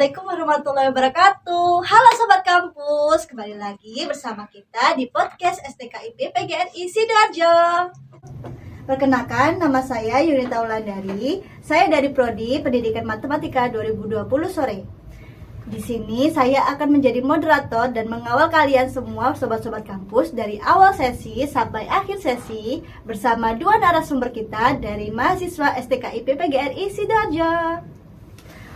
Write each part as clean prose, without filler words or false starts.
Assalamualaikum warahmatullahi wabarakatuh. Halo Sobat Kampus, kembali lagi bersama kita di podcast STKIP PGRI Sidoarjo. Perkenalkan, nama saya Yunita Wulandari. Saya dari Prodi Pendidikan Matematika 2020 sore. Di sini saya akan menjadi moderator dan mengawal kalian semua sobat-sobat kampus dari awal sesi sampai akhir sesi bersama dua narasumber kita dari mahasiswa STKIP PGRI Sidoarjo.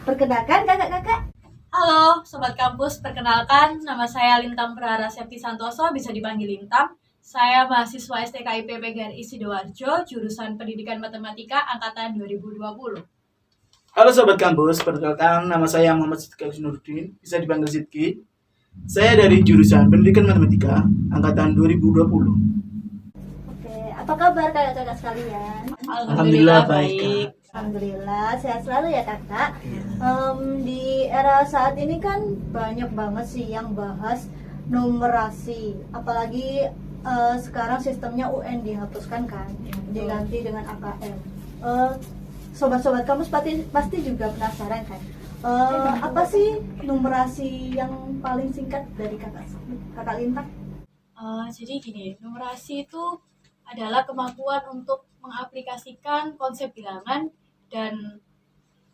Perkenalkan kakak-kakak. Halo Sobat Kampus, perkenalkan nama saya Lintang Prahara Septi Santoso, bisa dipanggil Lintang. Saya mahasiswa STKIP PGRI Sidoarjo, jurusan Pendidikan Matematika Angkatan 2020. Halo Sobat Kampus, perkenalkan nama saya Muhammad Sidki Nurdin, bisa dipanggil Sidki. Saya dari jurusan Pendidikan Matematika Angkatan 2020. Oke, apa kabar kakak-kakak sekalian? Alhamdulillah baik. Alhamdulillah, sehat selalu ya kakak. Di era saat ini kan banyak banget sih yang bahas numerasi. Apalagi sekarang sistemnya UN dihapuskan kan, diganti dengan AKM. Sobat-sobat kampus pasti juga penasaran kan, apa sih numerasi yang paling singkat dari kakak Lintang? Jadi gini, numerasi itu adalah kemampuan untuk mengaplikasikan konsep bilangan dan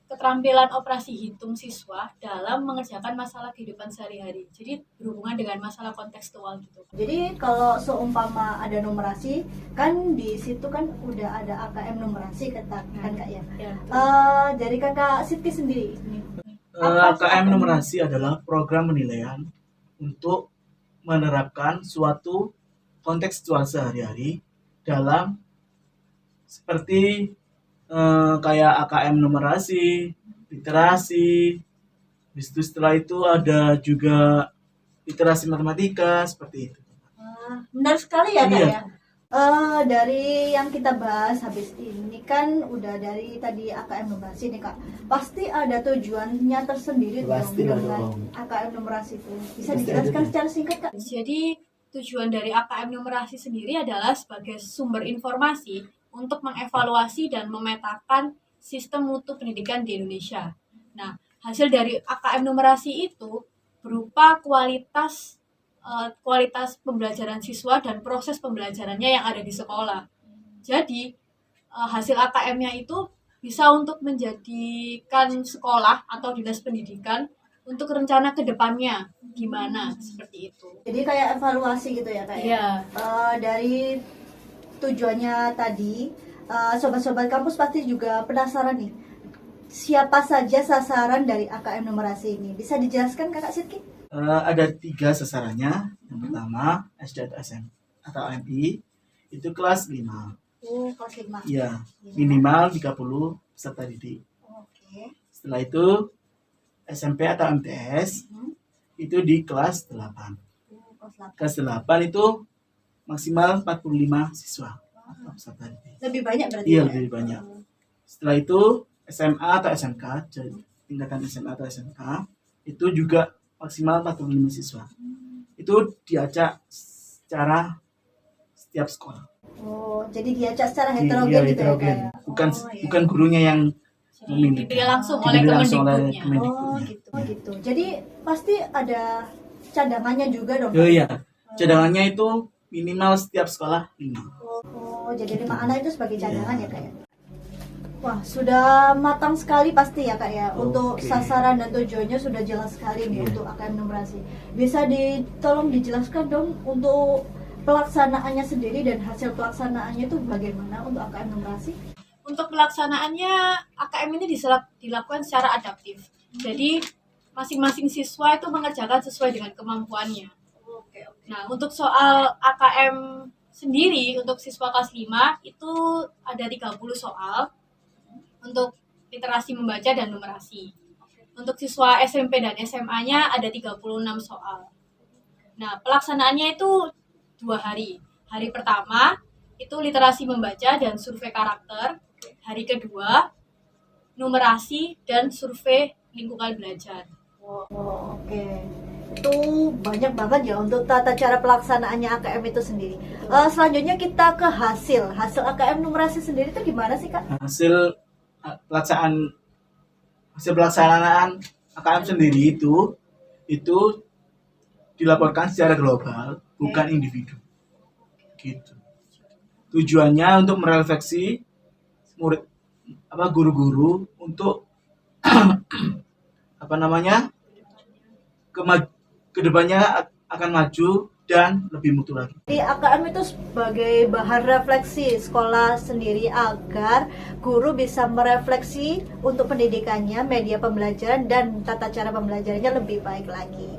keterampilan operasi hitung siswa dalam mengerjakan masalah kehidupan sehari-hari. Jadi berhubungan dengan masalah kontekstual gitu. Jadi kalau seumpama ada numerasi, kan di situ kan udah ada AKM numerasi kan kak ya. Dari kakak Siti sendiri. AKM numerasi adalah program penilaian untuk menerapkan suatu kontekstual sehari-hari dalam seperti kayak AKM numerasi, literasi. Setelah itu ada juga literasi matematika seperti itu. Benar sekali ya kak Iya. ya. Dari yang kita bahas habis ini kan udah dari tadi AKM numerasi nih kak. Pasti ada tujuannya tersendiri Pasti dengan dong. AKM numerasi itu. Bisa Pasti dijelaskan ada. secara singkat kak? Jadi tujuan dari AKM numerasi sendiri adalah sebagai sumber informasi untuk mengevaluasi dan memetakan sistem mutu pendidikan di Indonesia. Nah, hasil dari AKM numerasi itu berupa kualitas pembelajaran siswa dan proses pembelajarannya yang ada di sekolah. Jadi, hasil AKM-nya itu bisa untuk menjadikan sekolah atau dinas pendidikan untuk rencana ke depannya gimana, seperti itu. Jadi kayak evaluasi gitu ya kak ya? Iya. Dari tujuannya tadi, sobat-sobat kampus pasti juga penasaran nih, siapa saja sasaran dari AKM numerasi ini? Bisa dijelaskan kakak Sidki? Ada 3 sasarannya. Yang pertama SD atau SM atau MI itu kelas 5. Kelas 5. Iya, minimal 30 peserta didik. Oke. Setelah itu SMP atau MTS itu di kelas 8. Kelas 8. Kelas 8 itu maksimal 45 siswa atau peserta didik. Lebih banyak berarti Iya, ya? lebih banyak. Setelah itu SMA atau SMK, jadi tingkatan SMA atau SMK itu juga maksimal 45 siswa. Itu diacak secara setiap sekolah. Jadi diacak secara Iya, heterogen gitu ya heterogen. kak? Bukan gurunya yang Jadi memilih. dipilih langsung oleh Dipilih langsung oleh Kemendikbudnya. Kemendikbudnya. Gitu. Jadi pasti ada cadangannya juga dong? Oh iya, cadangannya itu minimal setiap sekolah 5. Jadi 5 anak itu sebagai cadangan ya kak ya? Wah, sudah matang sekali pasti ya kak ya. Untuk Oke. sasaran dan tujuannya sudah jelas sekali nih Iya. untuk AKM numerasi. Bisa tolong dijelaskan dong untuk pelaksanaannya sendiri dan hasil pelaksanaannya itu bagaimana untuk AKM numerasi? Untuk pelaksanaannya, AKM ini dilakukan secara adaptif. Jadi, masing-masing siswa itu mengerjakan sesuai dengan kemampuannya. Nah, untuk soal AKM sendiri, untuk siswa kelas 5, itu ada 30 soal untuk literasi membaca dan numerasi. Untuk siswa SMP dan SMA-nya ada 36 soal. Nah, pelaksanaannya itu 2 hari. Hari pertama, itu literasi membaca dan survei karakter. Hari kedua, numerasi dan survei lingkungan belajar. Oke. Itu banyak banget ya untuk tata cara pelaksanaannya AKM itu sendiri. Selanjutnya kita ke hasil AKM numerasi sendiri itu gimana sih kak? Hasil pelaksanaan AKM sendiri itu dilaporkan secara global, bukan individu. Gitu. Tujuannya untuk merefleksi murid guru-guru untuk kedepannya akan maju dan lebih mutu lagi. Di AKM itu sebagai bahan refleksi sekolah sendiri agar guru bisa merefleksi untuk pendidikannya, media pembelajaran dan tata cara pembelajarannya lebih baik lagi.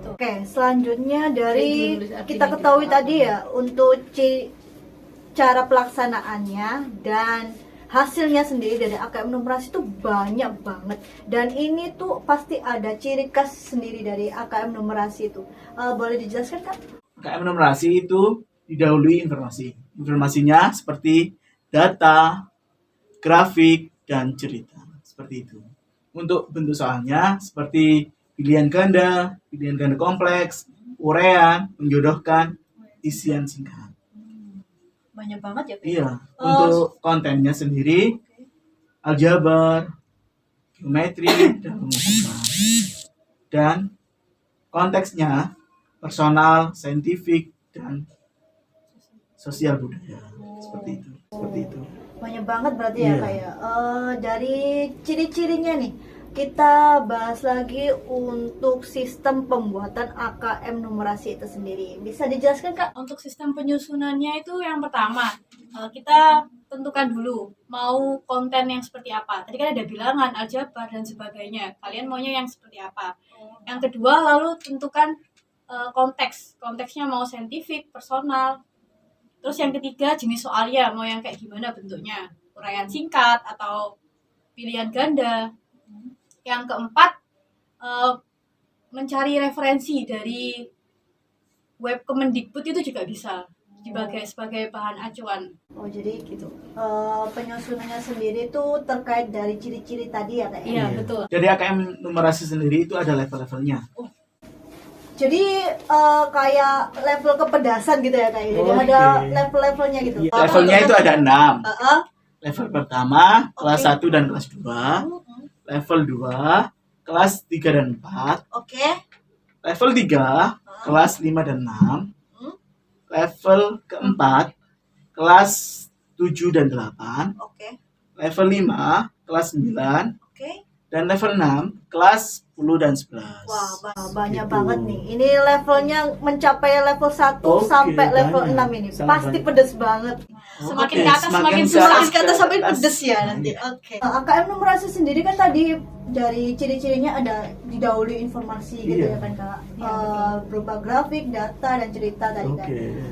Oke, selanjutnya dari kita ketahui tadi ya untuk cara pelaksanaannya dan hasilnya sendiri dari AKM numerasi itu banyak banget, dan ini tuh pasti ada ciri khas sendiri dari AKM numerasi itu. Boleh dijelaskan Kak? AKM numerasi itu didahului informasinya seperti data, grafik, dan cerita, seperti itu. Untuk bentuk soalnya seperti pilihan ganda kompleks, uraian, menjodohkan, isian singkat. Banyak banget ya. Iya, untuk kontennya sendiri aljabar, geometri, dan pengumuman. Dan konteksnya personal, saintifik, dan sosial budaya. Seperti itu. Banyak banget berarti Iya. ya Kak ya. Dari ciri-cirinya nih, kita bahas lagi untuk sistem pembuatan AKM numerasi itu sendiri. Bisa dijelaskan Kak? Untuk sistem penyusunannya itu yang pertama, kita tentukan dulu mau konten yang seperti apa. Tadi kan ada bilangan, aljabar, dan sebagainya. Kalian maunya yang seperti apa. Yang kedua, lalu tentukan konteksnya mau saintifik, personal. Terus yang ketiga, jenis soalnya mau yang kayak gimana bentuknya, uraian singkat atau pilihan ganda. Yang keempat, mencari referensi dari web Kemendikbud itu juga bisa sebagai bahan acuan. Oh jadi gitu. Penyusunannya sendiri itu terkait dari ciri-ciri tadi ya Kak? Iya, betul. Jadi AKM numerasi sendiri itu ada level-levelnya. Jadi kayak level kepedasan gitu ya Kak? Jadi ada level-levelnya gitu. Iya, levelnya itu ada 6. Heeh. Level pertama, kelas 1 dan kelas 2. Level 2, kelas 3 dan 4. Oke. Level 3, kelas 5 dan 6. Level keempat, kelas 7 dan 8. Oke. Level 5, kelas 9. Oke. Dan level 6, kelas 10 dan 11. Wah, banyak Gitu. banget nih. Ini levelnya mencapai level 1 Oke, sampai level banyak. 6 ini. Sangat Pasti banyak. pedes banget. Semakin Oke, ke atas, semakin susah. Semakin ke atas sampai pedes ya nanti. Iya. Oke. AKM numerasi sendiri kan tadi dari ciri-cirinya ada didahului informasi gitu ya Iya. kan Kak. Iya, Berupa grafik, data dan cerita tadi kan. Oke.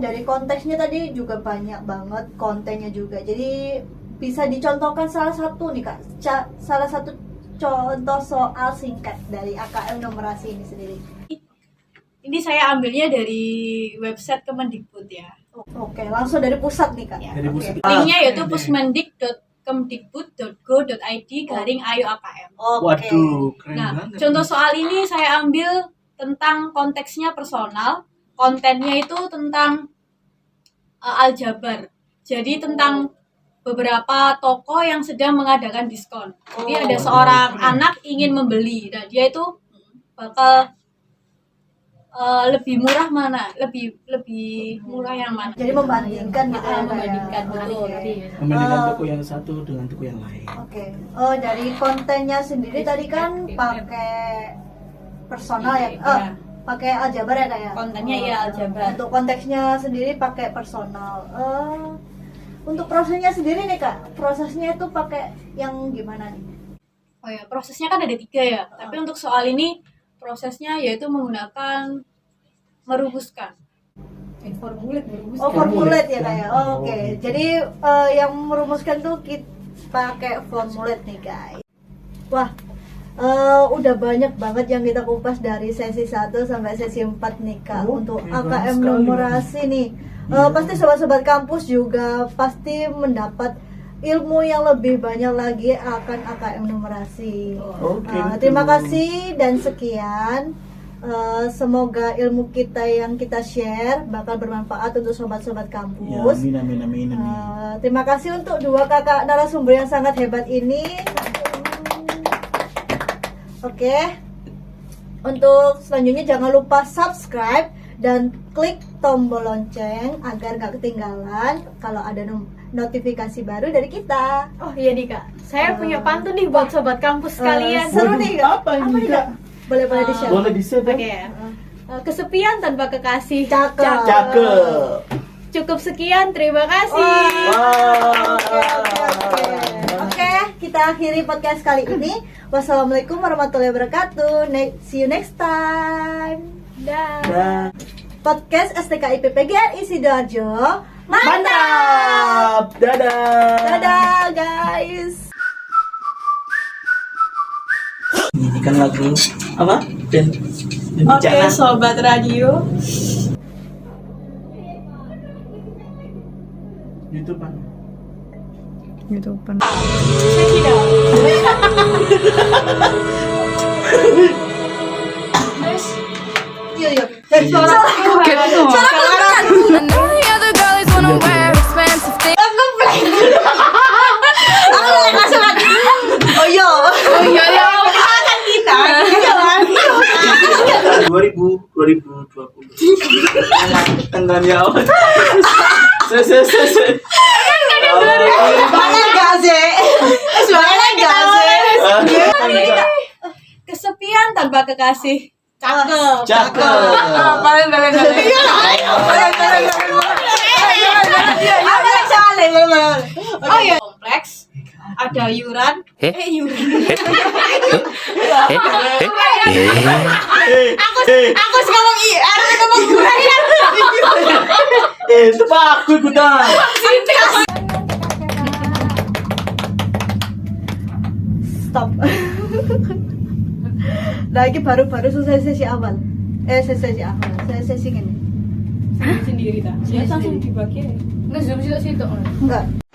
Dari konteksnya tadi juga banyak banget kontennya juga. Jadi bisa dicontohkan salah satu nih Kak. Salah satu contoh soal singkat dari AKM numerasi ini sendiri. Ini saya ambilnya dari website Kemendikbud ya. Oke, langsung dari pusat nih Kak. Dari Oke. pusat. Linknya yaitu Oke. pusmendik.kemdikbud.go.id/ayo-AKM. Oke. Waduh, keren Nah, banget. contoh soal ini saya ambil tentang konteksnya personal, kontennya itu tentang aljabar. Jadi tentang beberapa toko yang sedang mengadakan diskon. Jadi Oh, ada seorang keren. anak ingin membeli. Nah, dia itu bakal lebih murah mana? Lebih murah yang mana? Jadi membandingkan gitu ya Kak, ya. Membandingkan. Betul. Membandingkan toko yang satu dengan toko yang lain. Oke. Dari kontennya sendiri tadi kan pakai personal ya. Iya. Pakai aljabar ya Kak ya. Kontennya iya aljabar. Untuk konteksnya sendiri pakai personal. Untuk prosesnya sendiri nih Kak. Prosesnya itu pakai yang gimana nih? Oh ya, prosesnya kan ada 3 ya. Tapi untuk soal ini prosesnya yaitu menggunakan merumuskan. Oh, formulate ya Kak ya. Oh, Oke. gitu. Jadi yang merumuskan tuh kita pakai formulate nih guys. Wah, udah banyak banget yang kita kupas dari sesi 1 sampai sesi 4 nih Kak. Oh, Untuk hebat AKM sekali. numerasi nih. Iya. Pasti sobat-sobat kampus juga pasti mendapat ilmu yang lebih banyak lagi akan AKM numerasi. Oke, betul. Terima kasih dan sekian. Semoga ilmu kita yang kita share bakal bermanfaat untuk sobat-sobat Ya, kampus. amin. Terima kasih untuk 2 kakak narasumber yang sangat hebat ini. Oke. Untuk selanjutnya jangan lupa subscribe dan klik tombol lonceng agar gak ketinggalan kalau ada notifikasi baru dari kita. Oh iya nih Kak, saya punya pantun nih buat sobat kampus sekalian. Seru Waduh, nih Kak. apa ini, nih, Kak? Boleh di-share. Boleh di-share. Oke ya. Kesepian tanpa kekasih. Cakep. Cakep. Cukup sekian, terima kasih. Wah. Oke, kita akhiri podcast kali ini. Wassalamualaikum warahmatullahi wabarakatuh. See you next time. Dah. Dan Podcast STKIP PGRI Sidoarjo. Mantap. mantap. Dadah. Dadah guys. Ini kan lagu apa? Dan Oke, sobat radio. YouTube kan. Check it out. Yuk yuk. Suara And all the other girls wanna wear expensive things. Oh yo. Oh iya ya. 2020. Tengah ya. Se. Mana gak sih? Mana gak sih? Kesepian tanpa kekasih. Cakep. Cakep. Paling Oh ya, kompleks. Ada yuran. Yuran. Aku ngomong harus ngomong yuran. Itu Pak, aku ikutan. Stop. Lagi baru selesai sesi awal. Sesi awal. Sesi gini. Sendiri tak. Saya langsung dibagi. Enggak.